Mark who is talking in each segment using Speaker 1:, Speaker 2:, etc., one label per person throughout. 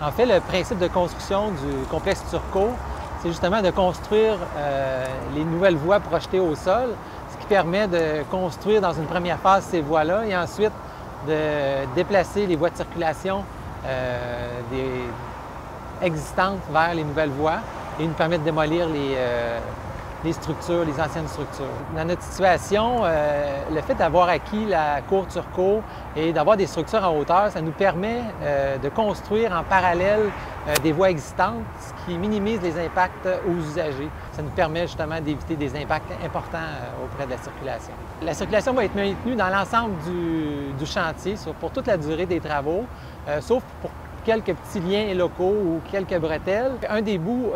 Speaker 1: En fait, le principe de construction du complexe Turcot, c'est justement de construire les nouvelles voies projetées au sol, ce qui permet de construire dans une première phase ces voies-là et ensuite de déplacer les voies de circulation existantes vers les nouvelles voies et nous permet de démolir les structures, les anciennes structures. Dans notre situation, le fait d'avoir acquis la cour Turcot et d'avoir des structures en hauteur, ça nous permet de construire en parallèle des voies existantes, ce qui minimise les impacts aux usagers. Ça nous permet justement d'éviter des impacts importants auprès de la circulation. La circulation va être maintenue dans l'ensemble du chantier pour toute la durée des travaux, sauf pour quelques petits liens locaux ou quelques bretelles. Un des bouts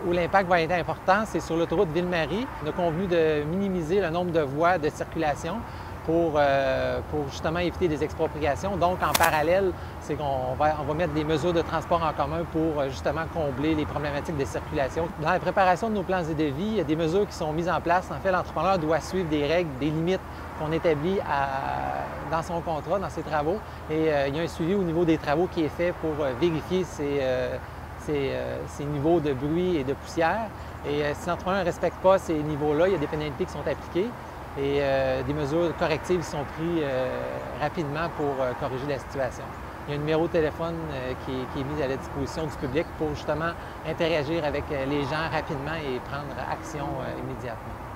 Speaker 1: où l'impact va être important, c'est sur l'autoroute Ville-Marie. On a convenu de minimiser le nombre de voies de circulation pour justement éviter des expropriations. Donc, en parallèle, c'est qu'on va mettre des mesures de transport en commun pour justement combler les problématiques de circulation. Dans la préparation de nos plans et devis, il y a des mesures qui sont mises en place. En fait, l'entrepreneur doit suivre des règles, des limites qu'on établit dans son contrat, dans ses travaux. Et il y a un suivi au niveau des travaux qui est fait pour vérifier ces niveaux de bruit et de poussière. Et si l'entrepreneur ne respecte pas ces niveaux-là, il y a des pénalités qui sont appliquées et des mesures correctives sont prises rapidement pour corriger la situation. Il y a un numéro de téléphone qui est mis à la disposition du public pour justement interagir avec les gens rapidement et prendre action immédiatement.